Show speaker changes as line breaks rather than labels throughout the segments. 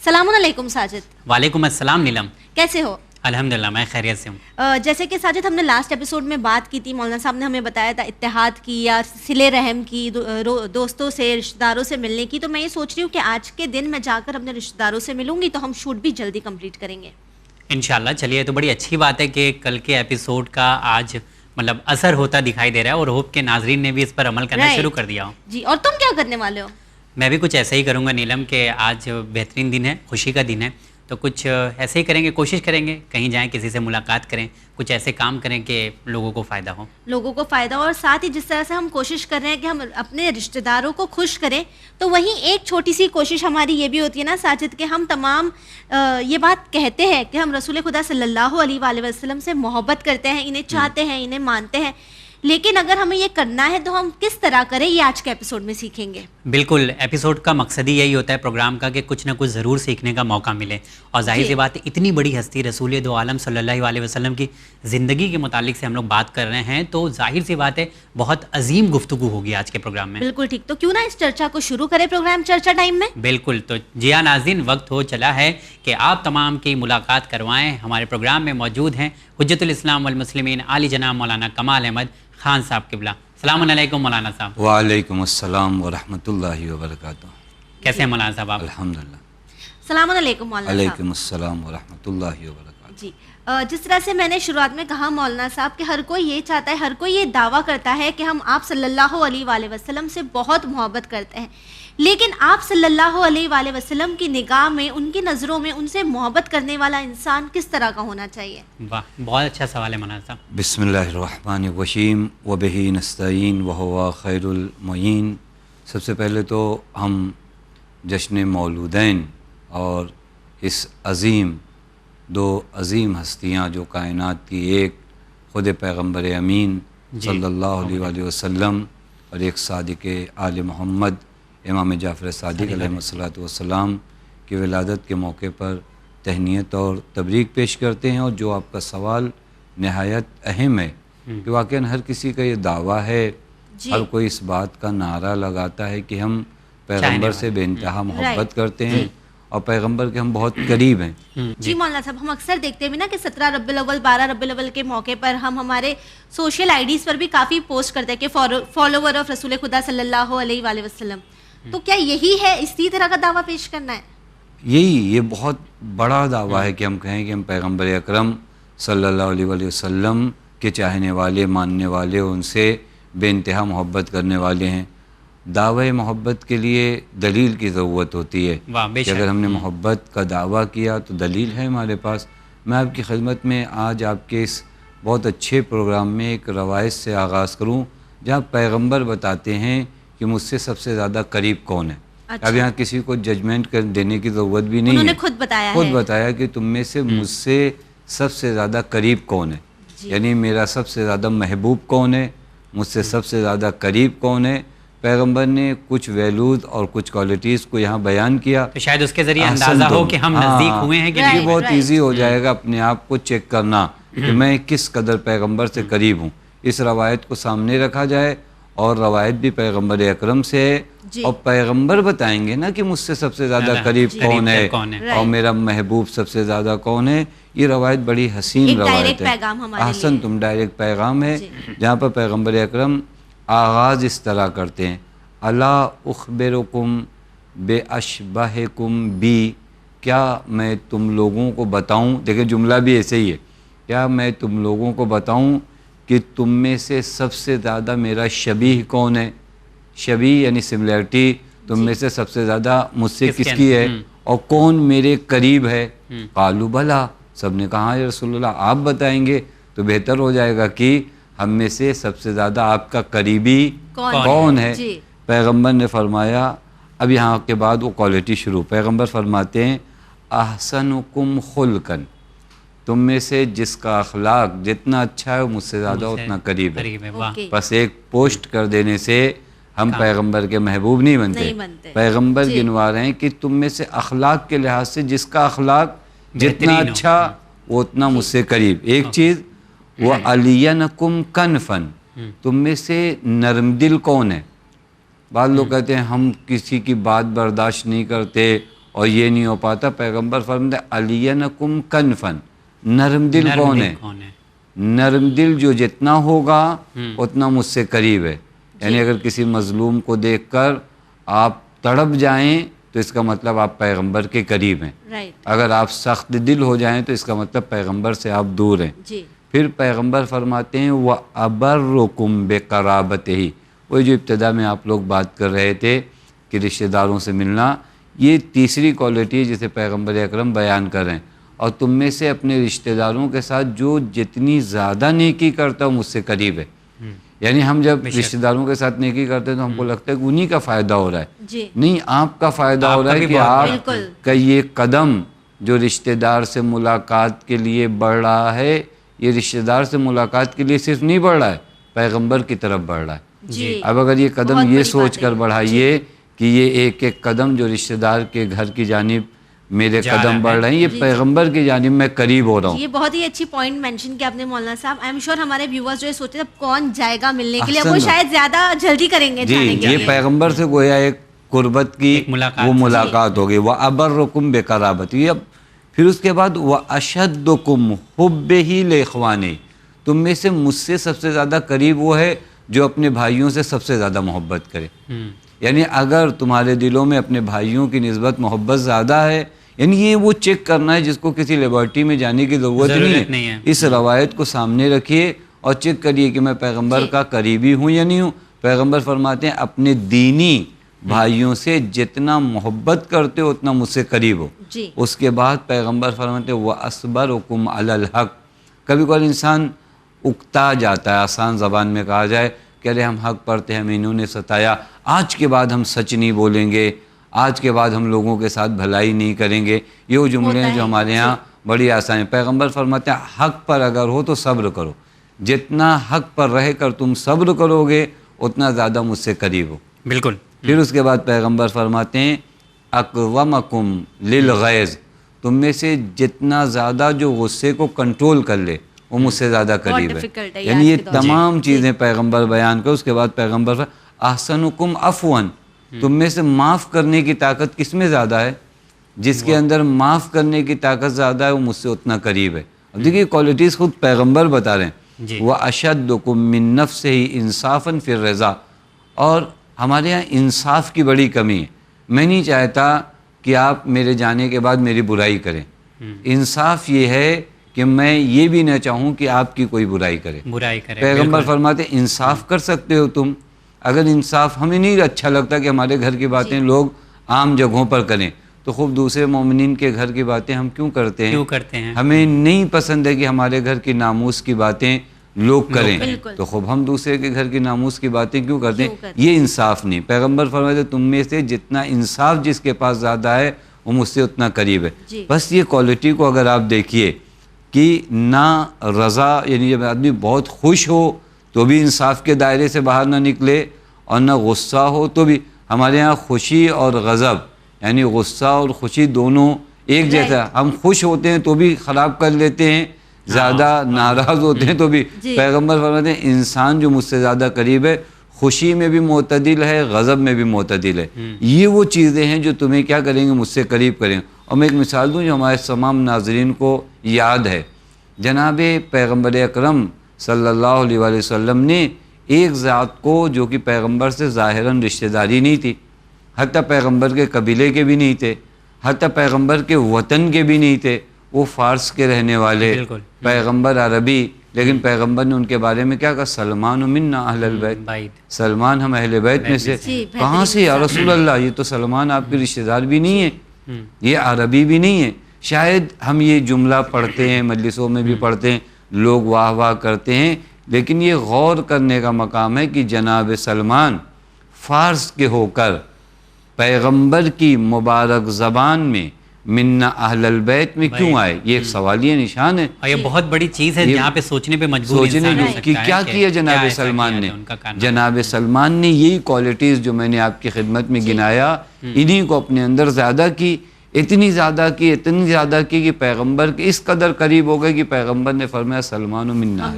السلام علیکم ساجد.
وعلیکم السلام نیلم.
کیسے ہو؟
الحمدللہ میں خیریت سے ہوں.
جیسے کہ ساجد ہم نے لاسٹ ایپیسوڈ میں بات کی تھی، مولانا صاحب نے ہمیں بتایا تھا اتحاد کی یا صلہ رحم کی، دوستوں سے رشتہ داروں سے ملنے کی. تو میں یہ سوچ رہی ہوں کہ آج کے دن میں جا کر اپنے رشتہ داروں سے ملوں گی تو ہم شوٹ بھی جلدی کمپلیٹ کریں گے
انشاءاللہ. چلیے تو بڑی اچھی بات ہے کہ کل کے ایپیسوڈ کا آج مطلب اثر ہوتا دکھائی دے رہا ہے اور ہوپ کے ناظرین نے بھی اس پر عمل کرنا شروع کر دیا ہو.
جی. اور تم کیا کرنے والے ہو؟
میں بھی کچھ ایسا ہی کروں گا نیلم کہ آج بہترین دن ہے، خوشی کا دن ہے، تو کچھ ایسے ہی کریں گے، کوشش کریں گے کہیں جائیں، کسی سے ملاقات کریں، کچھ ایسے کام کریں کہ لوگوں کو فائدہ ہو.
اور ساتھ ہی جس طرح سے ہم کوشش کر رہے ہیں کہ ہم اپنے رشتہ داروں کو خوش کریں، تو وہیں ایک چھوٹی سی کوشش ہماری یہ بھی ہوتی ہے نا ساجد کہ ہم تمام یہ بات کہتے ہیں کہ ہم رسول خدا صلی اللہ علیہ وآلہ وسلم سے محبت کرتے ہیں، انہیں چاہتے ہیں، انہیں مانتے ہیں، لیکن اگر ہمیں یہ کرنا ہے تو ہم کس طرح کریں یہ آج کے ایپیسوڈ میں سیکھیں گے.
بالکل. ایپیسوڈ کا مقصد ہی یہی ہوتا ہے پروگرام کا کہ کچھ نہ کچھ ضرور سیکھنے کا موقع ملے. اور ظاہر سی بات ہے اتنی بڑی ہستی رسول دو عالم صلی اللہ علیہ وسلم کی زندگی کے متعلق سے ہم لوگ بات کر رہے ہیں، تو ظاہر سی بات ہے بہت عظیم گفتگو ہوگی آج کے پروگرام میں.
بالکل ٹھیک. تو کیوں نہ اس چرچا کو شروع کریں پروگرام چرچا ٹائم میں.
بالکل. تو جی ہاں ناظرین، وقت ہو چلا ہے کہ آپ تمام کی ملاقات کروائیں. ہمارے پروگرام میں موجود ہیں حجت الاسلام والمسلمین عالی جناب مولانا کمال احمد خان صاحب قبلہ. السلام علیکم مولانا صاحب.
وعلیکم السلام ورحمۃ اللہ وبرکاتہ.
کیسے ہیں مولانا صاحب آپ؟
الحمدللہ.
السلام علیکم مولانا صاحب.
وعلیکم السلام ورحمۃ اللہ وبرکاتہ.
جی. جس طرح سے میں نے شروعات میں کہا مولانا صاحب کہ ہر کوئی یہ چاہتا ہے، ہر کوئی یہ دعویٰ کرتا ہے کہ ہم آپ صلی اللہ علیہ وآلہ وسلم سے بہت محبت کرتے ہیں، لیکن آپ صلی اللہ علیہ وآلہ وسلم کی نگاہ میں، ان کی نظروں میں ان سے محبت کرنے والا انسان کس طرح کا ہونا چاہیے؟
واہ، بہت اچھا سوال ہے مولانا صاحب.
بسم اللہ الرحمن الرحیم وبہ نستعین وہو خیر المعین. سب سے پہلے تو ہم جشن مولودین اور اس دو عظیم ہستیاں جو کائنات کی، ایک خود پیغمبر امین صلی اللہ علیہ وآلہ وسلم اور ایک صادق آل محمد امام جعفر صادق علیہ السلام کی ولادت کے موقع پر تہنیت اور تبریک پیش کرتے ہیں. اور جو آپ کا سوال نہایت اہم ہے کہ واقعاً ہر کسی کا یہ دعویٰ ہے، ہر کوئی اس بات کا نعرہ لگاتا ہے کہ ہم پیغمبر سے بے انتہا محبت کرتے ہیں اور پیغمبر کے ہم بہت قریب ہیں.
جی مولانا صاحب، ہم اکثر دیکھتے ہیں نا کہ 17 ربیع الاول 12 ربیع الاول کے موقع پر ہم ہمارے سوشل آئی ڈیز پر بھی کافی پوسٹ کرتے ہیں کہ فالوور آف رسول خدا صلی اللہ علیہ وآلہ وسلم. تو کیا یہی ہے، اسی طرح کا دعویٰ پیش کرنا ہے؟
یہ بہت بڑا دعویٰ ہے کہ ہم کہیں کہ ہم پیغمبر اکرم صلی اللہ علیہ وآلہ وسلم کے چاہنے والے، ماننے والے، ان سے بے انتہا محبت کرنے والے ہیں. دعوی محبت کے لیے دلیل کی ضرورت ہوتی ہے کہ اگر ہم نے محبت کا دعویٰ کیا تو دلیل ہے ہمارے پاس. میں آپ کی خدمت میں آج آپ کے اس بہت اچھے پروگرام میں ایک روایت سے آغاز کروں جہاں پیغمبر بتاتے ہیں کہ مجھ سے سب سے زیادہ قریب کون ہے. اب یہاں کسی کو ججمنٹ دینے کی ضرورت بھی نہیں ہے،
انہوں نے خود
بتایا کہ تم میں سے مجھ سے سب سے زیادہ قریب کون ہے. یعنی میرا سب سے زیادہ محبوب کون ہے، مجھ سے سب سے زیادہ قریب کون ہے. پیغمبر نے کچھ ویلوز اور کچھ کوالٹیز کو یہاں بیان کیا
تو شاید اس کے ذریعے اندازہ ہو کہ ہم نزدیک ہوئے ہیں کہ
نہیں. بہت ایزی ہو جائے گا اپنے آپ کو چیک کرنا کہ میں کس قدر پیغمبر سے قریب ہوں. اس روایت کو سامنے رکھا جائے اور روایت بھی پیغمبر اکرم سے ہے اور پیغمبر بتائیں گے نا کہ مجھ سے سب سے زیادہ قریب کون ہے اور میرا محبوب سب سے زیادہ کون ہے. یہ روایت بڑی حسین روایت ہے. احسن، تم ڈائریکٹ پیغام ہے جہاں پر پیغمبر اکرم آغاز اس طرح کرتے ہیں، الا اخبرکم بے اشبہکم بی، کیا میں تم لوگوں کو بتاؤں. دیکھیں جملہ بھی ایسے ہی ہے، کیا میں تم لوگوں کو بتاؤں کہ تم میں سے سب سے زیادہ میرا شبیہ کون ہے. شبیہ یعنی سملیرٹی، تم میں سے سب سے زیادہ مجھ سے کس کی ہے اور کون میرے قریب ہے. قالوا بلا، سب نے کہا یا رسول اللہ آپ بتائیں گے تو بہتر ہو جائے گا کہ ہم میں سے سب سے زیادہ آپ کا قریبی کون ہے. پیغمبر نے فرمایا، اب یہاں کے بعد وہ کوالٹی شروع. پیغمبر فرماتے ہیں احسنکم خلقاً، تم میں سے جس کا اخلاق جتنا اچھا ہے وہ مجھ سے زیادہ اتنا قریب ہے. بس ایک پوسٹ کر دینے سے ہم پیغمبر کے محبوب نہیں بنتے. پیغمبر گنوا رہے ہیں کہ تم میں سے اخلاق کے لحاظ سے جس کا اخلاق جتنا اچھا وہ اتنا مجھ سے قریب. ایک چیز وہ عَلِيَنَكُمْ كَنْفًا، تم میں سے نرم دل کون ہے. بعض لوگ کہتے ہیں ہم کسی کی بات برداشت نہیں کرتے اور یہ نہیں ہو پاتا. پیغمبر فرماتے الینکم کنفن, نرم دل کون ہے؟ نرم دل جو جتنا ہوگا اتنا مجھ سے قریب ہے. یعنی اگر کسی مظلوم کو دیکھ کر آپ تڑپ جائیں تو اس کا مطلب آپ پیغمبر کے قریب ہیں. اگر آپ سخت دل ہو جائیں تو اس کا مطلب پیغمبر سے آپ دور ہیں. پھر پیغمبر فرماتے ہیں وَأَبَرُّكُمْ بِقَرَابَتِهِ, وہی جو ابتدا میں آپ لوگ بات کر رہے تھے کہ رشتہ داروں سے ملنا, یہ تیسری کوالٹی ہے جسے پیغمبر اکرم بیان کر رہے ہیں. اور تم میں سے اپنے رشتہ داروں کے ساتھ جو جتنی زیادہ نیکی کرتا ہے مجھ سے قریب ہے. یعنی ہم جب رشتہ داروں کے ساتھ نیکی کرتے ہیں تو ہم کو لگتا ہے کہ انہی کا فائدہ ہو رہا ہے. نہیں, آپ کا فائدہ ہو رہا ہے کہ آپ کا یہ قدم جو رشتہ دار سے ملاقات کے لیے بڑھ رہا ہے, یہ رشتہ دار سے ملاقات کے لیے صرف نہیں بڑھ رہا ہے, پیغمبر کی طرف بڑھ رہا ہے. اب اگر یہ قدم یہ سوچ کر بڑھائیے کہ یہ ایک ایک قدم جو رشتہ دار کے گھر کی جانب میرے قدم بڑھ رہے ہیں, یہ پیغمبر کی جانب میں قریب ہو رہا ہوں.
یہ بہت ہی اچھی پوائنٹ مینشن کیا آپ نے مولانا صاحب. آئی ایم شیور ہمارے ویورز جو سوچتے ہیں کون جائے گا ملنے کے لیے, وہ شاید زیادہ جلدی کریں گے جانے کے لیے.
یہ پیغمبر سے گویا ایک قربت کی وہ ملاقات ہوگی. وَأَبَرُّكُمْ بِقَرَابَتِهِ. اب پھر اس کے بعد وَأَشَدُّكُمْ حُبِّهِ لِإِخْوَانِهِ, تم میں سے مجھ سے سب سے زیادہ قریب وہ ہے جو اپنے بھائیوں سے سب سے زیادہ محبت کرے. یعنی اگر تمہارے دلوں میں اپنے بھائیوں کی نسبت محبت زیادہ ہے, یعنی یہ وہ چیک کرنا ہے جس کو کسی لیبارٹری میں جانے کی ضرورت نہیں ہے. اس روایت کو سامنے رکھیے اور چیک کریے کہ میں پیغمبر کا قریبی ہوں یا نہیں ہوں. پیغمبر فرماتے ہیں اپنے دینی بھائیوں سے جتنا محبت کرتے ہو اتنا مجھ سے قریب ہو. اس کے بعد پیغمبر فرماتے ہیں وَأَصْبَرُكُمْ عَلَى الْحَقِّ. کبھی کوئی انسان اکتا جاتا ہے, آسان زبان میں کہا جائے کہ ارے ہم حق پڑھتے ہیں, ہمیں انہوں نے ستایا, آج کے بعد ہم سچ نہیں بولیں گے, آج کے بعد ہم لوگوں کے ساتھ بھلائی نہیں کریں گے. یہ وہ جملے ہیں جو ہمارے ہاں بڑی آسان ہیں. پیغمبر فرماتے ہیں حق پر اگر ہو تو صبر کرو, جتنا حق پر رہ کر تم صبر کرو گے اتنا زیادہ مجھ سے قریب ہو.
بالکل.
پھر اس کے بعد پیغمبر فرماتے ہیں اقومکم للغیظ, تم میں سے جتنا زیادہ جو غصے کو کنٹرول کر لے وہ مجھ سے زیادہ قریب ہے. یعنی یہ تمام چیزیں پیغمبر بیان کر. اس کے بعد پیغمبر احسنکم عفوا, تم میں سے معاف کرنے کی طاقت کس میں زیادہ ہے؟ جس کے اندر معاف کرنے کی طاقت زیادہ ہے وہ مجھ سے اتنا قریب ہے. اب دیکھیے کوالٹیز خود پیغمبر بتا رہے ہیں. وَأَشَدُّكُم مِّن نَفْسِهِ إِنصَافًا فِي الرِّضَا. اور ہمارے یہاں انصاف کی بڑی کمی ہے. میں نہیں چاہتا کہ آپ میرے جانے کے بعد میری برائی کریں. انصاف یہ ہے کہ میں یہ بھی نہ چاہوں کہ آپ کی کوئی برائی کرے. پیغمبر فرماتے ہیں انصاف کر سکتے ہو تم. اگر انصاف ہمیں نہیں اچھا لگتا کہ ہمارے گھر کی باتیں لوگ عام جگہوں پر کریں تو خوب دوسرے مومنین کے گھر کی باتیں ہم کیوں کرتے ہیں؟ ہمیں نہیں پسند ہے کہ ہمارے گھر کی ناموس کی باتیں لوگ کریں تو خوب ہم دوسرے کے گھر کی ناموس کی باتیں کیوں کرتے ہیں؟ یہ انصاف نہیں. پیغمبر فرماتے تم میں سے جتنا انصاف جس کے پاس زیادہ ہے وہ مجھ سے اتنا قریب ہے. بس یہ کوالٹی کو اگر آپ دیکھیے کہ نہ رضا, یعنی جب آدمی بہت خوش ہو تو بھی انصاف کے دائرے سے باہر نہ نکلے, اور نہ غصہ ہو تو بھی. ہمارے ہاں خوشی اور غضب یعنی غصہ اور خوشی دونوں ایک جیسا. ہم خوش ہوتے ہیں تو بھی خراب کر لیتے ہیں, زیادہ ناراض ہوتے ہیں تو بھی. پیغمبر فرماتے ہیں انسان جو مجھ سے زیادہ قریب ہے خوشی میں بھی معتدل ہے, غضب میں بھی معتدل ہے. یہ وہ چیزیں ہیں جو تمہیں کیا کریں گے, مجھ سے قریب کریں. اور میں ایک مثال دوں جو ہمارے تمام ناظرین کو یاد ہے. جناب پیغمبر اکرم صلی اللہ علیہ وآلہ وسلم نے ایک ذات کو جو کہ پیغمبر سے ظاہراً رشتہ داری نہیں تھی, حتیٰ پیغمبر کے قبیلے کے بھی نہیں تھے, حتیٰ پیغمبر کے وطن کے بھی نہیں تھے, وہ فارس کے رہنے والے, پیغمبر عربی, لیکن پیغمبر نے ان کے بارے میں کیا کہا, سلمان منا اہل البیت, سلمان ہم اہل بیت میں سے. کہاں سے یا رسول اللہ, یہ تو سلمان آپ کے رشتہ دار بھی نہیں ہے, یہ عربی بھی نہیں ہے. شاید ہم یہ جملہ پڑھتے ہیں, مجلسوں میں بھی پڑھتے ہیں, لوگ واہ واہ کرتے ہیں, لیکن یہ غور کرنے کا مقام ہے کہ جناب سلمان فارس کے ہو کر پیغمبر کی مبارک زبان میں منا اہل البیت میں کیوں آئے؟ یہ ایک سوالیہ نشان ہے.
یہ بہت بڑی چیز ہے جہاں پہ سوچنے پہ مجبور انسان ہو سکتا ہے
کہ کیا کیا جناب سلمان نے. جناب سلمان نے یہی کوالٹیز جو میں نے آپ کی خدمت میں گنایا انہی کو اپنے اندر زیادہ کی, اتنی زیادہ کی کہ پیغمبر کے اس قدر قریب ہو گئے کہ پیغمبر نے فرمایا سلمان منا.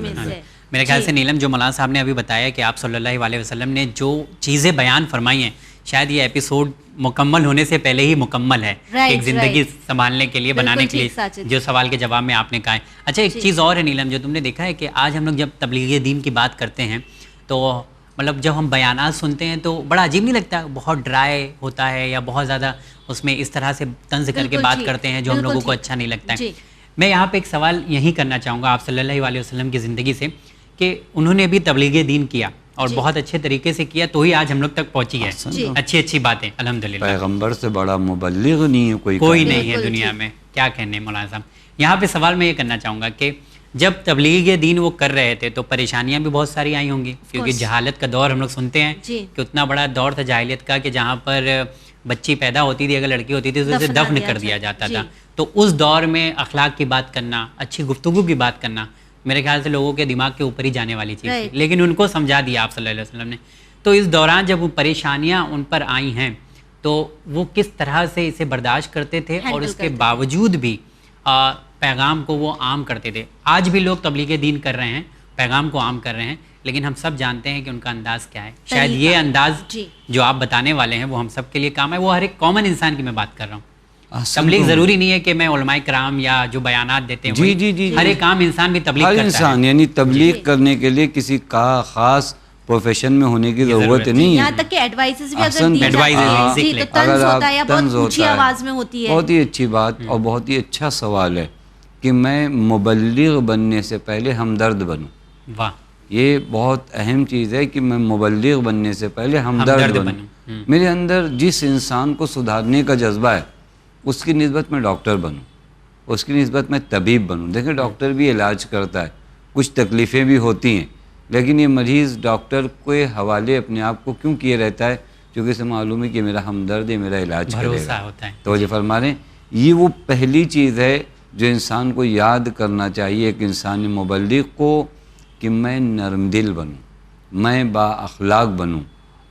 میرے خیال سے نیلم جو مولانا صاحب نے ابھی بتایا کہ آپ صلی اللہ علیہ وسلم نے جو چیزیں بیان فرمائی ہیں شاید یہ ایپیسوڈ مکمل ہونے سے پہلے ہی مکمل ہے ایک زندگی سنبھالنے کے لیے بنانے کے لیے جو سوال کے جواب میں آپ نے کہا ہے. اچھا ایک چیز اور ہے نیلم جو تم نے دیکھا ہے کہ آج ہم لوگ جب تبلیغ دین کی بات کرتے ہیں تو مطلب جب ہم بیانات سنتے ہیں تو بڑا عجیب نہیں لگتا, بہت ڈرائی ہوتا ہے یا بہت زیادہ اس میں اس طرح سے طنز کر کے بات کرتے ہیں جو ہم لوگوں کو اچھا نہیں لگتا ہے. میں یہاں پہ ایک سوال یہی کرنا چاہوں گا آپ صلی اللہ علیہ وسلم کی زندگی سے کہ انہوں نے بھی تبلیغ دین کیا اور بہت اچھے طریقے سے کیا تو ہی آج ہم لوگ تک پہنچی ہے اچھی باتیں الحمدللہ.
پیغمبر سے بڑا مبلغ نہیں ہے کوئی
نہیں ہے دنیا میں. کیا کہنے مولانا صاحب. یہاں پہ سوال میں یہ کرنا چاہوں گا کہ جب تبلیغ دین وہ کر رہے تھے تو پریشانیاں بھی بہت ساری آئی ہوں گی کیونکہ جہالت کا دور ہم لوگ سنتے ہیں کہ اتنا بڑا دور تھا جاہلیت کا کہ جہاں پر بچی پیدا ہوتی تھی اگر لڑکی ہوتی تھی تو اسے دفن کر دیا جاتا تھا. تو اس دور میں اخلاق کی بات کرنا, اچھی گفتگو کی بات کرنا میرے خیال سے لوگوں کے دماغ کے اوپر ہی جانے والی چیز تھی, لیکن ان کو سمجھا دیا آپ صلی اللہ علیہ وسلم نے. تو اس دوران جب وہ پریشانیاں ان پر آئی ہیں تو وہ کس طرح سے اسے برداشت کرتے تھے اور اس کے باوجود بھی پیغام کو وہ عام کرتے تھے. آج بھی لوگ تبلیغ دین کر رہے ہیں, پیغام کو عام کر رہے ہیں, لیکن ہم سب جانتے ہیں کہ ان کا انداز کیا ہے. شاید یہ انداز جو آپ بتانے والے ہیں وہ ہم سب کے لیے کام ہے. وہ ہر ایک کامن انسان کی میں بات کر رہا ہوں. تبلیغ ضروری نہیں ہے کہ میں علماء کرام یا جو بیانات دیتے ہیں ہر ایک عام انسان بھی تبلیغ کرتا ہے. ہر انسان
یعنی تبلیغ کرنے کے لیے کسی کا خاص پروفیشن میں ہونے کی ضرورت نہیں ہے.
یہاں تک کہ ایڈوائسز بھی اگر دی جاتی ہے تو طنز ہوتا ہے یا بہت اونچی آواز میں ہوتی ہے.
بہت ہی اچھی بات اور بہت ہی اچھا سوال ہے کہ میں مبلغ بننے سے پہلے ہمدرد بنوں.
واہ,
یہ بہت اہم چیز ہے کہ میں مبلغ بننے سے پہلے ہمدرد بنوں. میرے اندر جس انسان کو سدھارنے کا جذبہ ہے اس کی نسبت میں ڈاکٹر بنوں, اس کی نسبت میں طبیب بنوں. دیکھیں ڈاکٹر بھی علاج کرتا ہے, کچھ تکلیفیں بھی ہوتی ہیں, لیکن یہ مریض ڈاکٹر کے حوالے اپنے آپ کو کیوں کیے رہتا ہے؟ کیونکہ اسے معلوم ہے کہ میرا ہمدرد ہے, میرا علاج کرے گا. توجہ فرما رہے ہیں. یہ وہ پہلی چیز ہے جو انسان کو یاد کرنا چاہیے ایک انسانی مبلغ کو کہ میں نرم دل بنوں, میں با اخلاق بنوں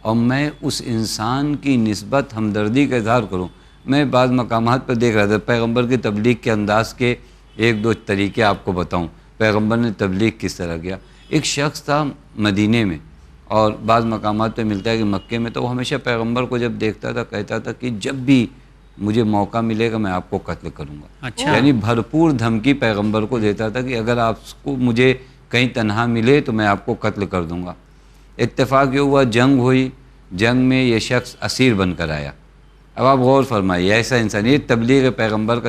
اور میں اس انسان کی نسبت ہمدردی کا اظہار کروں. میں بعض مقامات پر دیکھ رہا تھا پیغمبر کی تبلیغ کے انداز کے ایک دو طریقے آپ کو بتاؤں. پیغمبر نے تبلیغ کس طرح کیا. ایک شخص تھا مدینے میں اور بعض مقامات پہ ملتا ہے کہ مکے میں, تو وہ ہمیشہ پیغمبر کو جب دیکھتا تھا کہتا تھا کہ جب بھی مجھے موقع ملے گا میں آپ کو قتل کروں گا. یعنی بھرپور دھمکی پیغمبر کو دیتا تھا کہ اگر آپ کو مجھے کہیں تنہا ملے تو میں آپ کو قتل کر دوں گا. اتفاق یہ ہوا جنگ ہوئی, جنگ میں یہ شخص اسیر بن کر آیا. اب آپ غور فرمائیے ایسا انسان, یہ تبلیغ پیغمبر کا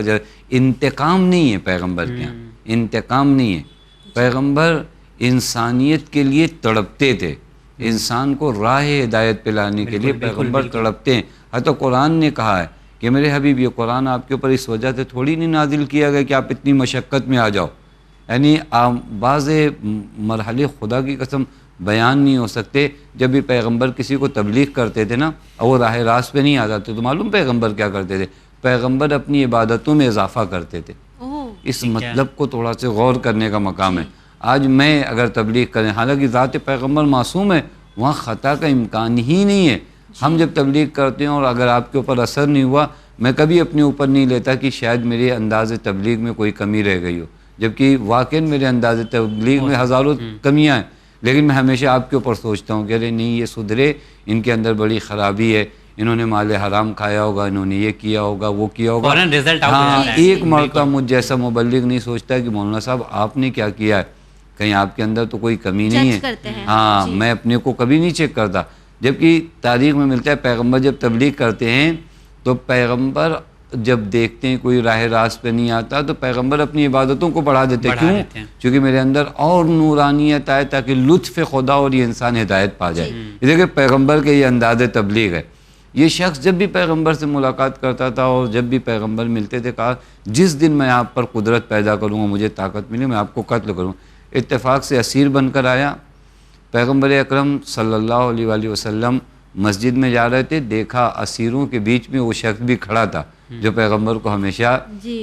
انتقام نہیں ہے. پیغمبر کے یہاں انتقام نہیں ہے. پیغمبر انسانیت کے لیے تڑپتے تھے, انسان کو راہ ہدایت پہ لانے کے لیے پیغمبر تڑپتے ہیں. حتی قرآن نے کہا ہے کہ میرے حبیب یہ قرآن آپ کے اوپر اس وجہ سے تھوڑی نہیں نازل کیا گیا کہ آپ اتنی مشقت میں آ جاؤ. یعنی بعض مرحلے خدا کی قسم بیان نہیں ہو سکتے. جب بھی پیغمبر کسی کو تبلیغ کرتے تھے نا اور وہ راہ راست پہ نہیں آ جاتے تو معلوم پیغمبر کیا کرتے تھے؟ پیغمبر اپنی عبادتوں میں اضافہ کرتے تھے. اس مطلب کو تھوڑا سے غور کرنے کا مقام ہے. آج میں اگر تبلیغ کریں, حالانکہ ذات پیغمبر معصوم ہے, وہاں خطا کا امکان ہی نہیں ہے. ہم جب تبلیغ کرتے ہیں اور اگر آپ کے اوپر اثر نہیں ہوا, میں کبھی اپنے اوپر نہیں لیتا کہ شاید میرے انداز تبلیغ میں کوئی کمی رہ گئی ہو, جبکہ واقعی میرے انداز تبلیغ میں ہزاروں کمیاں ہیں. لیکن میں ہمیشہ آپ کے اوپر سوچتا ہوں کہ ارے نہیں یہ سدھرے, ان کے اندر بڑی خرابی ہے, انہوں نے مال حرام کھایا ہوگا, انہوں نے یہ کیا ہوگا, وہ کیا ہوگا. ہاں, ایک مرتبہ مجھ جیسا مبلغ نہیں سوچتا کہ مولانا صاحب آپ نے کیا کیا ہے, کہیں آپ کے اندر تو کوئی کمی نہیں ہے. ہاں, میں اپنے کو کبھی نہیں چیک کرتا. جبکہ تاریخ میں ملتا ہے پیغمبر جب تبلیغ کرتے ہیں تو پیغمبر جب دیکھتے ہیں کوئی راہ راست پہ نہیں آتا تو پیغمبر اپنی عبادتوں کو بڑھا دیتے. کیوں؟ چونکہ میرے اندر اور نورانیت آئے تاکہ لطف خدا اور یہ انسان ہدایت پا جائے. دیکھیں پیغمبر کے یہ انداز تبلیغ ہے. یہ شخص جب بھی پیغمبر سے ملاقات کرتا تھا اور جب بھی پیغمبر ملتے تھے کہا جس دن میں آپ پر قدرت پیدا کروں گا, مجھے طاقت ملے, میں آپ کو قتل کروں. اتفاق سے اسیر بن کر آیا. پیغمبر اکرم صلی اللہ علیہ وآلہ وسلم مسجد میں جا رہے تھے, دیکھا اسیروں کے بیچ میں وہ شخص بھی کھڑا تھا جو پیغمبر کو ہمیشہ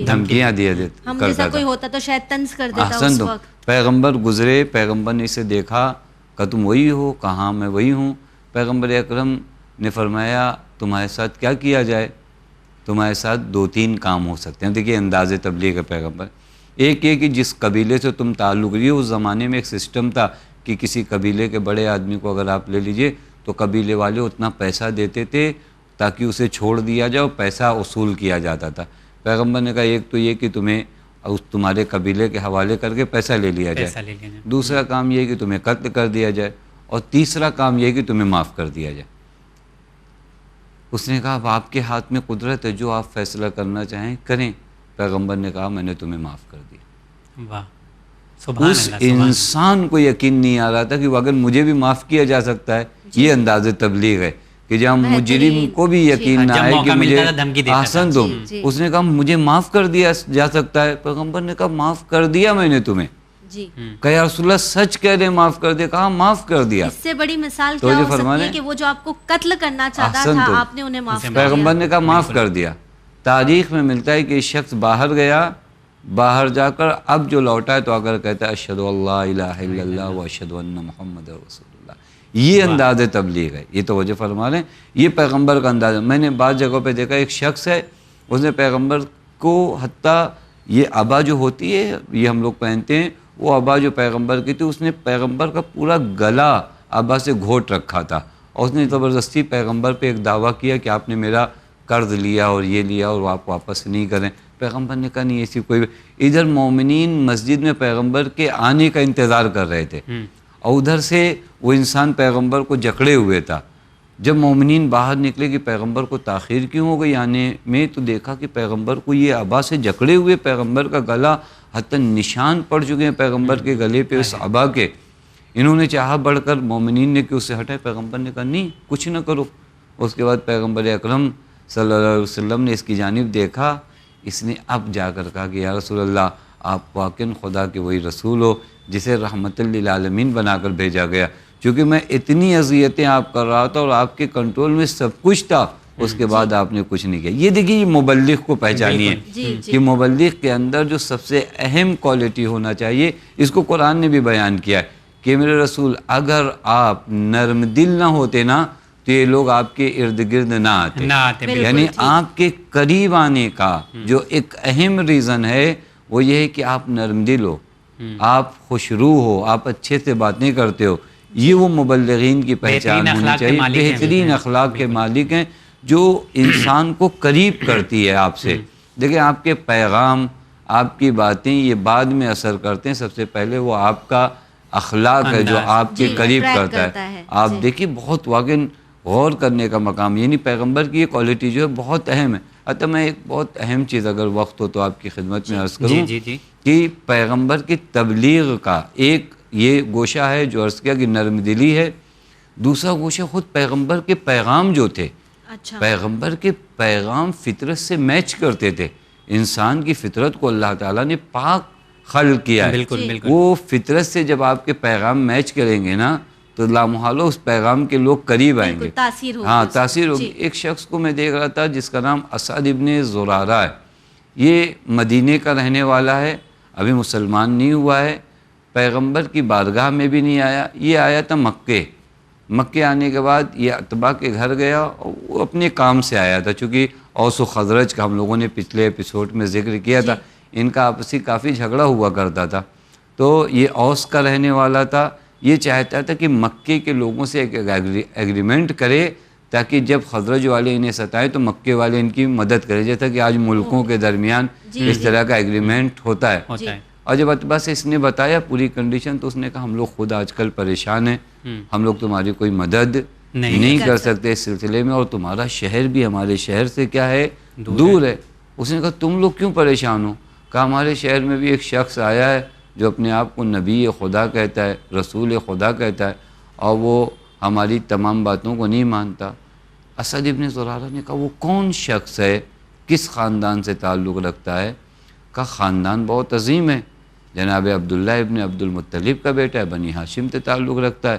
دھمکیاں دیا کرتا تھا.
کوئی ہوتا تو شاید طنز کر دیتا اس وقت.
پیغمبر گزرے, پیغمبر نے اسے دیکھا, کہ تم وہی ہو؟ کہاں میں وہی ہوں. پیغمبر اکرم نے فرمایا تمہارے ساتھ کیا کیا جائے؟ تمہارے ساتھ دو تین کام ہو سکتے ہیں. دیکھیے انداز تبلیغ پیغمبر. ایک یہ کہ جس قبیلے سے تم تعلق لیے, اس زمانے میں ایک سسٹم تھا کہ کسی قبیلے کے بڑے آدمی کو اگر آپ لے لیجئے تو قبیلے والے اتنا پیسہ دیتے تھے تاکہ اسے چھوڑ دیا جائے اور پیسہ وصول کیا جاتا تھا. پیغمبر نے کہا ایک تو یہ کہ تمہیں تمہارے قبیلے کے حوالے کر کے پیسہ لے لیا جائے, دوسرا کام یہ کہ تمہیں قتل کر دیا جائے, اور تیسرا کام یہ کہ تمہیں معاف کر دیا جائے. اس نے کہا اب آپ کے ہاتھ میں قدرت ہے, جو آپ فیصلہ کرنا چاہیں کریں. پیغمبر نے کہا میں نے تمہیں معاف کر دیا.
واہ سبحان
اس
اللہ, سبحان
انسان کو یقین نہیں آ رہا تھا کہ اگر مجھے بھی معاف کیا جا سکتا ہے. یہ انداز تبلیغ ہے کہ جہاں مجرم کو بھی یقین نہ
جب
آئے
موقع
کہ
ملتا
مجھے
تھا دھمکی دیتا
آسن تم, اس نے کہا مجھے معاف کر دیا جا سکتا ہے. پیغمبر نے کہا معاف کر دیا میں نے تمہیں.
جی
کہا یا رسول اللہ سچ کہہ رہے معاف کر دیا. کہا معاف کر دیا.
اس سے بڑی مثال کیا ہو سکتی ہے کہ وہ جو آپ کو قتل کرنا چاہتا تھا آپ نے انہیں معاف کر دیا.
پیغمبر نے کہا معاف کر دیا. تاریخ میں ملتا ہے کہ یہ شخص باہر گیا, باہر جا کر اب جو لوٹا ہے تو آ کر کہتا ہے اشہد اللہ الہ الا اللہ و اشہد ان محمد رسول اللہ. یہ انداز تبلیغ ہے. یہ توجہ فرما رہے ہیں, یہ پیغمبر کا انداز ہے. میں نے بعض جگہوں پہ دیکھا ایک شخص ہے, اس نے پیغمبر کو حتیٰ یہ عبا جو ہوتی ہے یہ ہم لوگ پہنتے ہیں, وہ عبا جو پیغمبر کی تھی اس نے پیغمبر کا پورا گلا عبا سے گھوٹ رکھا تھا, اور اس نے زبردستی پیغمبر پہ ایک دعویٰ کیا کہ آپ نے میرا قرض لیا اور یہ لیا اور آپ واپس نہیں کریں. پیغمبر نے کہا نہیں ایسی کوئی. ادھر مومنین مسجد میں پیغمبر کے آنے کا انتظار کر رہے تھے, اور ادھر سے وہ انسان پیغمبر کو جکڑے ہوئے تھا. جب مومنین باہر نکلے کہ پیغمبر کو تاخیر کیوں ہو گئی آنے میں, تو دیکھا کہ پیغمبر کو یہ عبا سے جکڑے ہوئے, پیغمبر کا گلا حتیٰ نشان پڑ چکے ہیں پیغمبر کے گلے پہ اس عبا کے. انہوں نے چاہا بڑھ کر, مومنین نے کہ اس سے ہٹائے. پیغمبر نے کہا نہیں کچھ نہ کرو. اس کے بعد پیغمبر اکرم صلی اللہ علیہ وسلم نے اس کی جانب دیکھا. اس نے اب جا کر کہا کہ یا رسول اللہ آپ واقعاً خدا کے وہی رسول ہو جسے رحمت للعالمین بنا کر بھیجا گیا. چونکہ میں اتنی اذیتیں آپ کر رہا تھا اور آپ کے کنٹرول میں سب کچھ تھا, اس کے بعد آپ نے کچھ نہیں کیا. یہ دیکھیے یہ مبلغ کو پہچانی ہے کہ مبلغ کے اندر جو سب سے اہم کوالٹی ہونا چاہیے, اس کو قرآن نے بھی بیان کیا ہے کہ میرے رسول اگر آپ نرم دل نہ ہوتے نا تو یہ لوگ آپ کے ارد گرد نہ آتے. یعنی آپ کے قریب آنے کا جو ایک اہم ریزن ہے وہ یہ ہے کہ آپ نرم دل ہو, آپ خوشرو ہو, آپ اچھے سے باتیں کرتے ہو. یہ وہ مبلغین کی پہچان ہونی چاہیے. بہترین اخلاق کے مالک ہیں جو انسان کو قریب کرتی ہے آپ سے. دیکھیں آپ کے پیغام, آپ کی باتیں یہ بعد میں اثر کرتے ہیں, سب سے پہلے وہ آپ کا اخلاق ہے جو آپ کے قریب کرتا ہے. آپ دیکھیے بہت واقعی غور کرنے کا مقام, یعنی پیغمبر کی یہ کوالٹی جو ہے بہت اہم ہے. حتیٰ میں ایک بہت اہم چیز اگر وقت ہو تو آپ کی خدمت میں عرض کروں کہ پیغمبر کی تبلیغ کا ایک یہ گوشہ ہے جو عرض کیا کہ نرم دلی ہے. دوسرا گوشہ خود پیغمبر کے پیغام جو تھے, پیغمبر کے پیغام فطرت سے میچ کرتے تھے. انسان کی فطرت کو اللہ تعالیٰ نے پاک خلق کیا ہے, وہ فطرت سے جب آپ کے پیغام میچ کریں گے نا تو لامحالہ اس پیغام کے لوگ قریب آئیں گے. ہاں تاثیر ہوگی. ایک شخص کو میں دیکھ رہا تھا جس کا نام اسد ابن زرارہ ہے. یہ مدینے کا رہنے والا ہے, ابھی مسلمان نہیں ہوا ہے, پیغمبر کی بارگاہ میں بھی نہیں آیا. یہ آیا تھا مکے آنے کے بعد یہ اتباع کے گھر گیا, وہ اپنے کام سے آیا تھا. چونکہ اوس و خزرج کا ہم لوگوں نے پچھلے ایپیسوڈ میں ذکر کیا تھا, ان کا آپسی کافی جھگڑا ہوا کرتا تھا. تو یہ اوس کا رہنے والا تھا. یہ چاہتا تھا کہ مکے کے لوگوں سے ایک ایگریمنٹ کرے تاکہ جب خزرج والے انہیں ستائیں تو مکے والے ان کی مدد کرے, جیسا کہ آج ملکوں کے درمیان اس طرح کا ایگریمنٹ ہوتا ہے. اور جب اتباع سے اس نے بتایا پوری کنڈیشن تو اس نے کہا ہم لوگ خود آج کل پریشان ہیں, ہم لوگ تمہاری کوئی مدد نہیں کر سکتے اس سلسلے میں, اور تمہارا شہر بھی ہمارے شہر سے کیا ہے دور ہے. اس نے کہا تم لوگ کیوں پریشان ہو؟ کہا ہمارے شہر میں بھی ایک شخص آیا ہے جو اپنے آپ کو نبی خدا کہتا ہے, رسول خدا کہتا ہے, اور وہ ہماری تمام باتوں کو نہیں مانتا. اسد ابن زرارہ نے کہا وہ کون شخص ہے, کس خاندان سے تعلق رکھتا ہے؟ کہا خاندان بہت عظیم ہے, جناب عبداللہ ابن عبد المطلب کا بیٹا ہے, بنی ہاشم سے تعلق رکھتا ہے.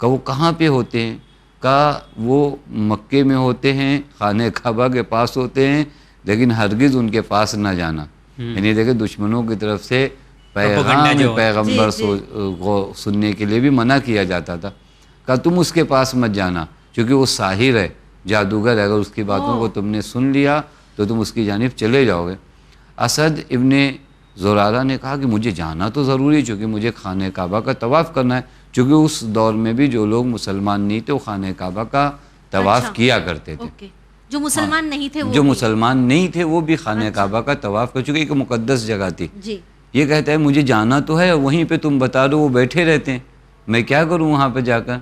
کہا وہ کہاں پہ ہوتے ہیں؟ کہا وہ مکے میں ہوتے ہیں, خانہ کعبہ کے پاس ہوتے ہیں, لیکن ہرگز ان کے پاس نہ جانا. یعنی دیکھیں دشمنوں کی طرف سے پیغمبر سننے کے لیے بھی منع کیا جاتا تھا. کہا تم اس کے پاس مت جانا کیونکہ وہ ساحر ہے, جادوگر ہے, اگر اس کی باتوں کو تم نے سن لیا تو تم اس کی جانب چلے جاؤ گے. اسد ابن زرارہ نے کہا کہ مجھے جانا تو ضروری چونکہ مجھے خانہ کعبہ کا طواف کرنا ہے. چونکہ اس دور میں بھی جو لوگ مسلمان نہیں تھے وہ خانہ کعبہ کا طواف کیا کرتے تھے.
جو مسلمان نہیں تھے
جو مسلمان نہیں تھے وہ بھی خانہ کعبہ کا طواف کر چکے. ایک مقدس جگہ تھی. یہ کہتا ہے مجھے جانا تو ہے, وہیں پہ تم بتا دو, وہ بیٹھے رہتے ہیں, میں کیا کروں وہاں پہ جا کر.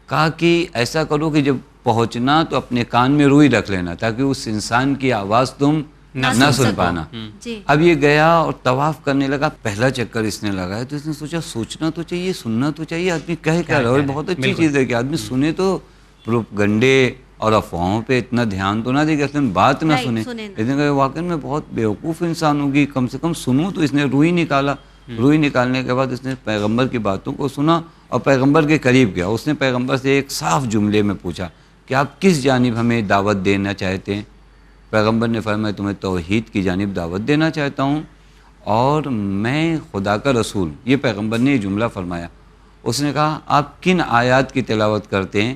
کہا کہ ایسا کرو کہ جب پہنچنا تو اپنے کان میں روئی رکھ لینا تاکہ اس انسان کی آواز تم نہ سن پانا. اب یہ گیا اور طواف کرنے لگا. پہلا چکر اس نے لگایا تو اس نے سوچا سوچنا تو چاہیے, سننا تو چاہیے, آدمی کہہ کیا رہا ہے. بہت اچھی چیز ہے کہ آدمی سنے تو پروپگنڈے اور افواہوں پہ اتنا دھیان تو نہ دے کہ اصلاً بات نہ سنے. لیکن کہ واقعی میں بہت بیوقوف انسان ہوگی, کم سے کم سنوں. تو اس نے روئی نکالا. روئی نکالنے کے بعد اس نے پیغمبر کی باتوں کو سنا اور پیغمبر کے قریب گیا. اس نے پیغمبر سے ایک صاف جملے میں پوچھا کہ آپ کس جانب ہمیں دعوت دینا چاہتے ہیں. پیغمبر نے فرمایا میں تمہیں توحید کی جانب دعوت دینا چاہتا ہوں اور میں خدا کا رسول. یہ پیغمبر نے یہ جملہ فرمایا. اس نے کہا آپ کن آیات کی تلاوت کرتے ہیں.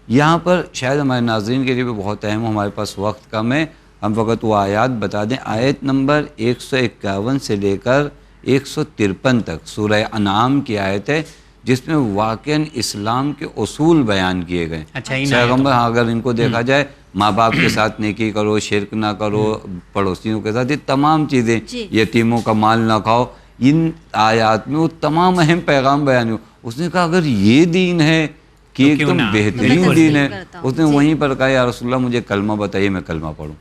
یہاں پر شاید ہمارے ناظرین کے لیے بھی بہت اہم ہو, ہمارے پاس وقت کم ہے, ہم فقط وہ آیات بتا دیں. آیت نمبر 151 سے لے کر 153 تک سورہ انعام کی آیت ہے جس میں واقعاً اسلام کے اصول بیان کیے گئے. پیغمبر اگر ان کو دیکھا جائے, ماں باپ کے ساتھ نیکی کرو, شرک نہ کرو, پڑوسیوں کے ساتھ, یہ تمام چیزیں, یتیموں کا مال نہ کھاؤ, ان آیات میں وہ تمام اہم پیغام بیان ہو. اس نے کہا اگر یہ دین ہے کہ ایک دم بہترین دین ہے. اس نے وہیں پر کہا یا رسول اللہ مجھے کلمہ بتائیے, میں کلمہ پڑھوں.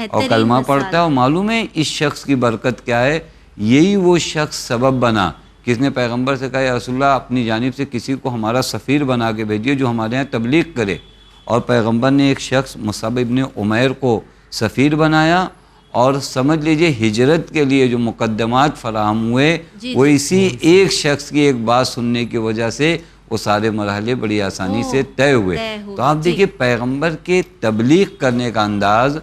اور کلمہ پڑھتا ہے اور معلوم ہے اس شخص کی برکت کیا ہے. یہی وہ شخص سبب بنا کس نے پیغمبر سے کہا یا رسول اللہ اپنی جانب سے کسی کو ہمارا سفیر بنا کے بھیجیے جو ہمارے یہاں تبلیغ کرے. اور پیغمبر نے ایک شخص مصعب ابن عمیر کو سفیر بنایا. اور سمجھ لیجئے ہجرت کے لیے جو مقدمات فراہم ہوئے وہ اسی ایک شخص کی ایک بات سننے کی وجہ سے وہ سارے مرحلے بڑی آسانی سے طے ہوئے. تو آپ دیکھیے پیغمبر کے تبلیغ کرنے کا انداز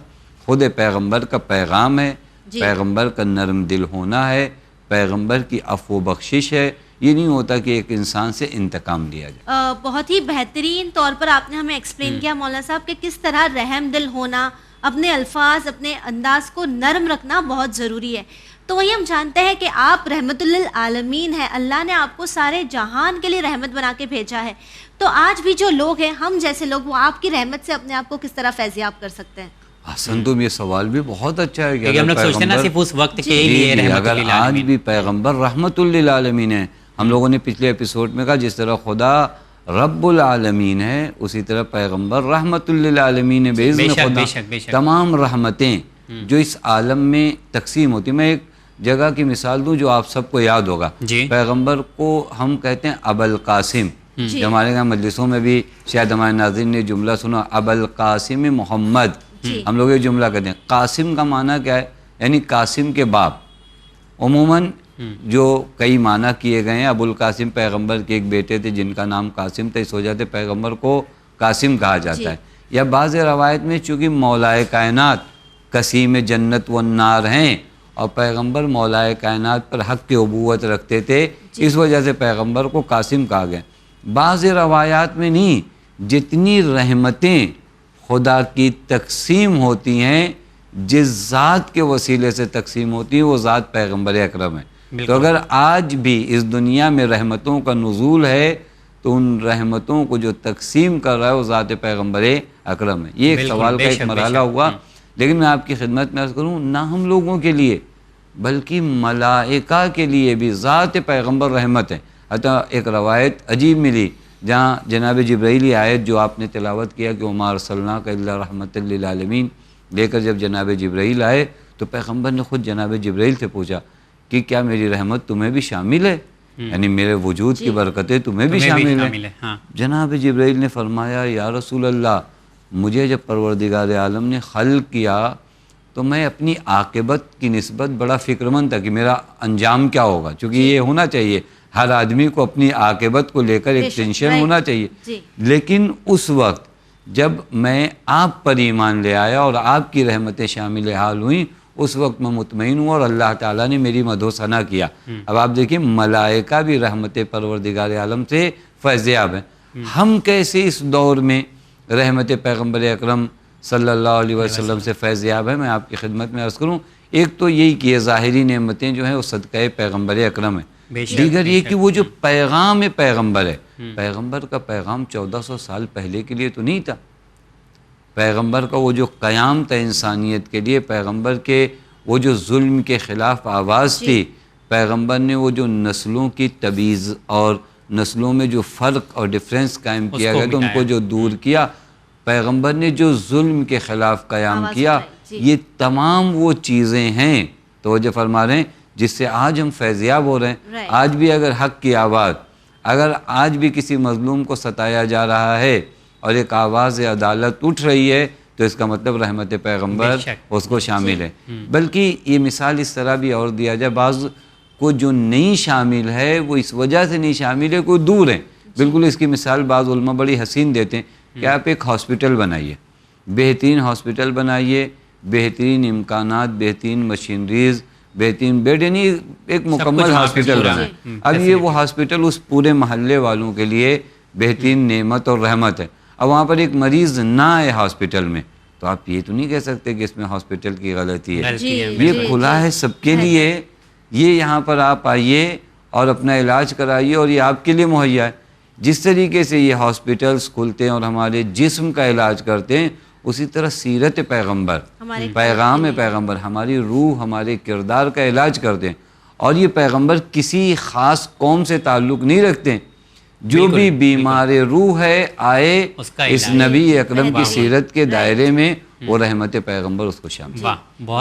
خود پیغمبر کا پیغام ہے, پیغمبر کا نرم دل ہونا ہے, پیغمبر کی عفو و بخشش ہے. یہ نہیں ہوتا کہ ایک انسان سے انتقام لیا جائے.
بہت ہی بہترین طور پر آپ نے ہمیں ایکسپلین کیا مولانا صاحب کہ کس طرح رحم دل ہونا, اپنے الفاظ, اپنے انداز کو نرم رکھنا بہت ضروری ہے. تو وہی ہم جانتے ہیں کہ آپ رحمت للعالمین ہیں, اللہ نے آپ کو سارے جہان کے لیے رحمت بنا کے بھیجا ہے. تو آج بھی جو لوگ ہیں, ہم جیسے لوگ, وہ آپ کی رحمت سے اپنے آپ کو کس طرح فیضیاب کر سکتے ہیں؟
حسن تم یہ سوال بھی بہت اچھا ہے کہ
ہم لوگ سوچتے ہیں نا صرف اس وقت کے لیے رحمت
اگر آج بھی پیغمبر رحمت للعالمین ہے. ہم لوگوں نے پچھلے ایپیسوڈ میں کہا جس طرح خدا رب العالمین ہے اسی طرح پیغمبر رحمت للعالمین ہے. باذن خدا تمام رحمتیں جو اس عالم میں تقسیم ہوتی. میں ایک جگہ کی مثال دوں جو آپ سب کو یاد ہوگا. پیغمبر کو ہم کہتے ہیں ابوالقاسم. ہمارے یہاں مجلسوں میں بھی شاید ہمارے ناظرین نے جملہ سنا ابوالقاسم محمد. ہم لوگ یہ جملہ کہتے ہیں. قاسم کا معنی کیا ہے؟ یعنی قاسم کے باپ. عموماً جو کئی معنی کیے گئے ہیں. ابوالقاسم پیغمبر کے ایک بیٹے تھے جن کا نام قاسم تھا, اس وجہ سے پیغمبر کو قاسم کہا جاتا ہے. یا بعض روایت میں چونکہ مولائے کائنات قسیم جنت والنار ہیں اور پیغمبر مولائے کائنات پر حق کی ابوت رکھتے تھے, اس وجہ سے پیغمبر کو قاسم کہا گیا. بعض روایات میں نہیں, جتنی رحمتیں خدا کی تقسیم ہوتی ہیں جس ذات کے وسیلے سے تقسیم ہوتی ہیں وہ ذات پیغمبر اکرم ہے. تو اگر آج بھی اس دنیا میں رحمتوں کا نزول ہے تو ان رحمتوں کو جو تقسیم کر رہا ہے وہ ذات پیغمبر اکرم ہے. یہ ایک سوال کا ایک مرحلہ ہوا. لیکن میں آپ کی خدمت میں عرض کروں, نہ ہم لوگوں کے لیے بلکہ ملائکہ کے لیے بھی ذات پیغمبر رحمت ہے. حتیٰ ایک روایت عجیب ملی جہاں جناب جبرائیل آیت جو آپ نے تلاوت کیا کہ وما ارسلناک الا رحمت للعالمین لے کر جب جناب جبرائیل آئے تو پیغمبر نے خود جناب جبرائیل سے پوچھا کہ کیا میری رحمت تمہیں بھی شامل ہے, یعنی میرے وجود کی برکتیں تمہیں بھی شامل ہیں؟ جناب جبرائیل نے فرمایا یا رسول اللہ مجھے جب پروردگار عالم نے خلق کیا تو میں اپنی عاقبت کی نسبت بڑا فکر مند تھا کہ میرا انجام کیا ہوگا. چونکہ یہ ہونا چاہیے, ہر آدمی کو اپنی عاقبت کو لے کر ایک ٹینشن ہونا چاہیے. لیکن اس وقت جب میں آپ پر ایمان لے آیا اور آپ کی رحمتیں شامل حال ہوئیں اس وقت میں مطمئن ہوں اور اللہ تعالیٰ نے میری مدح و ثنا کیا. اب آپ دیکھیں ملائکہ بھی رحمت پروردگار عالم سے فیضیاب ہیں. ہم کیسے اس دور میں رحمت پیغمبر اکرم صلی اللہ علیہ وسلم سے فیضیاب ہے؟ میں آپ کی خدمت میں عرض کروں ایک تو یہی کہ یہ ظاہری نعمتیں جو ہیں وہ صدقہ پیغمبر اکرم ہے،
بے شک،
دیگر
بے
یہ
شک۔
کہ وہ جو پیغام پیغمبر ہے، پیغمبر کا پیغام 1400 سال پہلے کے لیے تو نہیں تھا، پیغمبر کا وہ جو قیام تھا انسانیت کے لیے، پیغمبر کے وہ جو ظلم کے خلاف آواز تھی، پیغمبر نے وہ جو نسلوں کی تمیز اور نسلوں میں جو فرق اور ڈفرینس قائم کیا گیا تو ان کو جو دور کیا، پیغمبر نے جو ظلم کے خلاف قیام کیا، یہ تمام وہ چیزیں ہیں توجہ فرما رہے ہیں جس سے آج ہم فیضیاب ہو رہے ہیں۔ آج بھی اگر حق کی آواز، اگر آج بھی کسی مظلوم کو ستایا جا رہا ہے اور ایک آواز عدالت اٹھ رہی ہے تو اس کا مطلب رحمت پیغمبر اس کو شامل ہے۔ بلکہ یہ مثال اس طرح بھی اور دیا جائے، بعض کو جو نہیں شامل ہے وہ اس وجہ سے نہیں شامل ہے کوئی دور ہے، بالکل اس کی مثال بعض علماء بڑی حسین دیتے ہیں کہ آپ ایک ہاسپٹل بنائیے، بہترین ہاسپٹل بنائیے، بہترین امکانات، بہترین مشینریز، بہترین بیڈ، یعنی ایک مکمل ہاسپٹل بنائیں۔ اب یہ وہ ہاسپٹل اس پورے محلے والوں کے لیے بہترین نعمت اور رحمت ہے، اب وہاں پر ایک مریض نہ آئے ہاسپٹل میں تو آپ یہ تو نہیں کہہ سکتے کہ اس میں ہاسپٹل کی غلطی ہے، یہ کھلا ہے سب کے لیے، یہ یہاں پر آپ آئیے اور اپنا علاج کرائیے اور یہ آپ کے لیے مہیا ہے۔ جس طریقے سے یہ ہاسپٹلز کھلتے ہیں اور ہمارے جسم کا علاج کرتے ہیں، اسی طرح سیرت پیغمبر، پیغام پیغمبر ہماری روح، ہمارے کردار کا علاج کرتے ہیں۔ اور یہ پیغمبر کسی خاص قوم سے تعلق نہیں رکھتے، جو بھی بیمار روح ہے آئے اس نبی اکرم کی سیرت کے دائرے میں، وہ رحمت پیغمبر اس کو شامل ہے۔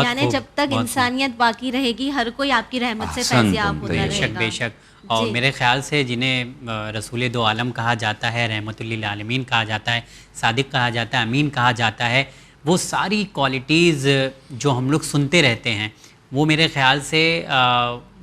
یعنی جب تک انسانیت باقی رہے گی ہر کوئی آپ کی رحمت سے فیضیاب ہوتا رہے گا۔
بے شک، اور میرے خیال سے جنہیں رسول دو عالم کہا جاتا ہے، رحمت للعالمین کہا جاتا ہے، صادق کہا جاتا ہے، امین کہا جاتا ہے، وہ ساری کوالٹیز جو ہم لوگ سنتے رہتے ہیں وہ میرے خیال سے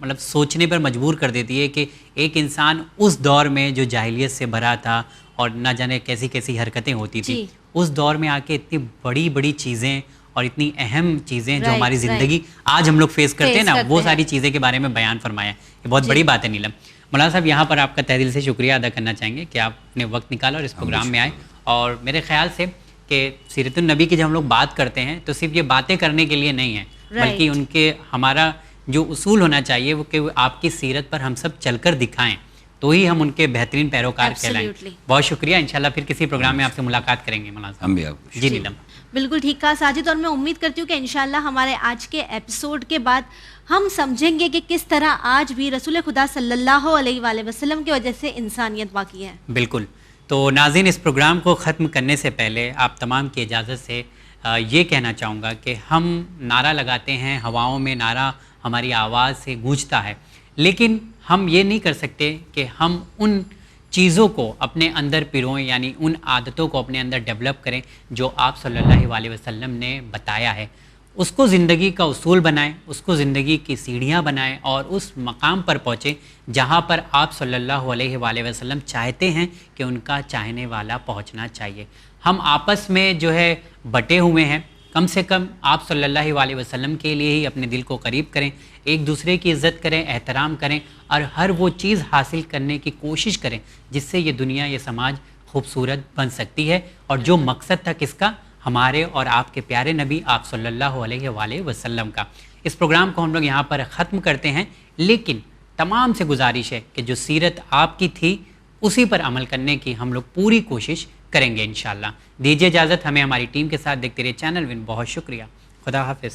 مطلب سوچنے پر مجبور کر دیتی ہے کہ ایک انسان اس دور میں جو جاہلیت سے بھرا تھا اور نہ جانے کیسی کیسی حرکتیں ہوتی تھیں، اس دور میں آ کے اتنی بڑی بڑی چیزیں اور اتنی اہم چیزیں جو ہماری زندگی آج ہم لوگ فیس کرتے ہیں نا، وہ ساری چیزیں کے بارے میں بیان فرمایا ہے۔ یہ بہت بڑی بات ہے نیلم۔ مولانا صاحب یہاں پر آپ کا تہ دل سے شکریہ ادا کرنا چاہیں گے کہ آپ نے وقت نکالا اور اس پروگرام میں آئے، اور میرے خیال سے کہ سیرت النبی کی جب ہم لوگ بات کرتے ہیں تو صرف یہ باتیں کرنے کے لیے نہیں ہے، بلکہ ان کے ہمارا جو اصول ہونا چاہیے وہ کہ آپ کی سیرت پر ہم سب چل کر دکھائیں تو ہی ہم ان کے بہترین پیروکار کہلائیں۔ بہت شکریہ، انشاءاللہ پھر کسی پروگرام میں آپ سے ملاقات کریں گے مولانا صاحب۔ جی نیلم،
بالکل ٹھیک کہا ساجد، اور میں امید کرتی ہوں کہ انشاءاللہ ہمارے آج کے ایپیسوڈ کے بعد ہم سمجھیں گے کہ کس طرح آج بھی رسول خدا صلی اللہ علیہ وآلہ وسلم کی وجہ سے انسانیت باقی ہے۔
بالکل۔ تو ناظرین، اس پروگرام کو ختم کرنے سے پہلے آپ تمام کی اجازت سے یہ کہنا چاہوں گا کہ ہم نعرہ لگاتے ہیں، ہواؤں میں نعرہ ہماری آواز سے گونجتا ہے، لیکن ہم یہ نہیں کر سکتے کہ ہم ان چیزوں کو اپنے اندر پروئیں، یعنی ان عادتوں کو اپنے اندر ڈیولپ کریں جو آپ صلی اللہ علیہ وسلم نے بتایا ہے، اس کو زندگی کا اصول بنائیں، اس کو زندگی کی سیڑھیاں بنائیں اور اس مقام پر پہنچیں جہاں پر آپ صلی اللہ علیہ وآلہ وسلم چاہتے ہیں کہ ان کا چاہنے والا پہنچنا چاہیے۔ ہم آپس میں جو ہے بٹے ہوئے ہیں، کم سے کم آپ صلی اللہ علیہ وسلم کے لیے ہی اپنے دل کو قریب کریں، ایک دوسرے کی عزت کریں، احترام کریں، اور ہر وہ چیز حاصل کرنے کی کوشش کریں جس سے یہ دنیا، یہ سماج خوبصورت بن سکتی ہے، اور جو مقصد تھا کس کا، ہمارے اور آپ کے پیارے نبی آپ صلی اللہ علیہ وآلہ وسلم کا۔ اس پروگرام کو ہم لوگ یہاں پر ختم کرتے ہیں، لیکن تمام سے گزارش ہے کہ جو سیرت آپ کی تھی اسی پر عمل کرنے کی ہم لوگ پوری کوشش کریں گے انشاءاللہ۔ دیجیے اجازت، ہمیں ہماری ٹیم کے ساتھ دیکھتے رہیے چینل ون۔ بہت شکریہ، خدا حافظ۔